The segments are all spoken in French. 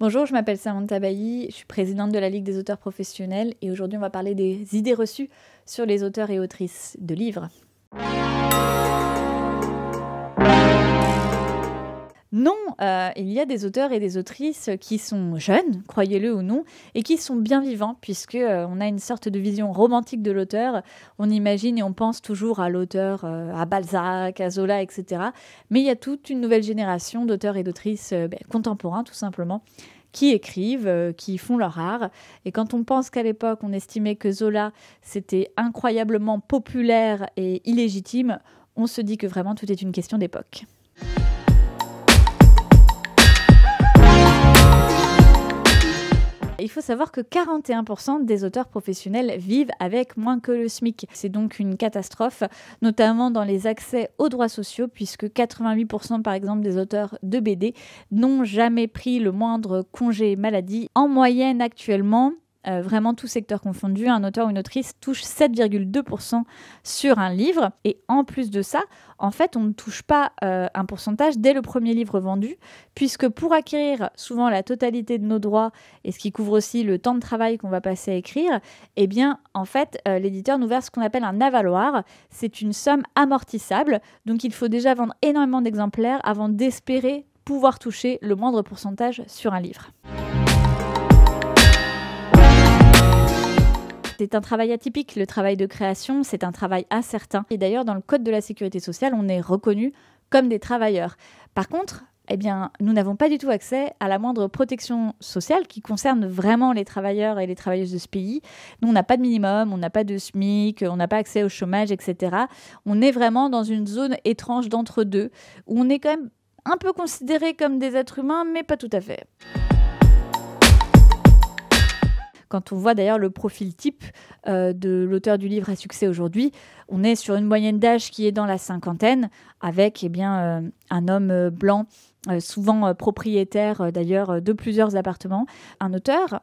Bonjour, je m'appelle Samantha Bailly, je suis présidente de la Ligue des auteurs professionnels et aujourd'hui on va parler des idées reçues sur les auteurs et autrices de livres. Non, il y a des auteurs et des autrices qui sont jeunes, croyez-le ou non, et qui sont bien vivants, puisque on a une sorte de vision romantique de l'auteur. On imagine et on pense toujours à l'auteur, à Balzac, à Zola, etc. Mais il y a toute une nouvelle génération d'auteurs et d'autrices contemporains, tout simplement, qui écrivent, qui font leur art. Et quand on pense qu'à l'époque, on estimait que Zola, c'était incroyablement populaire et illégitime, on se dit que vraiment tout est une question d'époque. Il faut savoir que 41% des auteurs professionnels vivent avec moins que le SMIC. C'est donc une catastrophe, notamment dans les accès aux droits sociaux, puisque 88% par exemple des auteurs de BD n'ont jamais pris le moindre congé maladie. En moyenne actuellement, vraiment tout secteur confondu, un auteur ou une autrice touche 7,2% sur un livre. Et en plus de ça, en fait, on ne touche pas un pourcentage dès le premier livre vendu, puisque pour acquérir souvent la totalité de nos droits, et ce qui couvre aussi le temps de travail qu'on va passer à écrire, eh bien, en fait, l'éditeur nous verse ce qu'on appelle un avaloir. C'est une somme amortissable, donc il faut déjà vendre énormément d'exemplaires avant d'espérer pouvoir toucher le moindre pourcentage sur un livre. C'est un travail atypique, le travail de création, c'est un travail incertain. Et d'ailleurs, dans le Code de la sécurité sociale, on est reconnu comme des travailleurs. Par contre, nous n'avons pas du tout accès à la moindre protection sociale qui concerne vraiment les travailleurs et les travailleuses de ce pays. Nous, on n'a pas de minimum, on n'a pas de SMIC, on n'a pas accès au chômage, etc. On est vraiment dans une zone étrange d'entre-deux, où on est quand même un peu considérés comme des êtres humains, mais pas tout à fait. Quand on voit d'ailleurs le profil type de l'auteur du livre à succès aujourd'hui, on est sur une moyenne d'âge qui est dans la cinquantaine, avec un homme blanc, souvent propriétaire d'ailleurs de plusieurs appartements. Un auteur,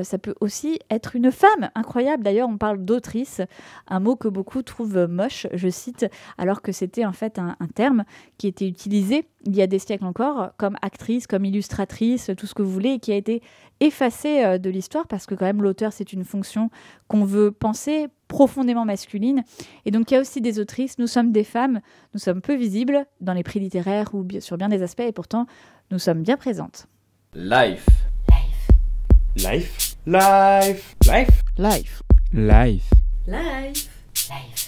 ça peut aussi être une femme. Incroyable, d'ailleurs on parle d'autrice, un mot que beaucoup trouvent moche, je cite, alors que c'était en fait un terme qui était utilisé il y a des siècles encore, comme actrice, comme illustratrice, tout ce que vous voulez, et qui a été effacé de l'histoire, parce que quand même l'auteur c'est une fonction qu'on veut penser profondément masculine. Et donc il y a aussi des autrices, nous sommes des femmes, nous sommes peu visibles dans les prix littéraires ou sur bien des aspects, et pourtant nous sommes bien présentes. Life. Life. Life. Life. Life. Life. Life. Life.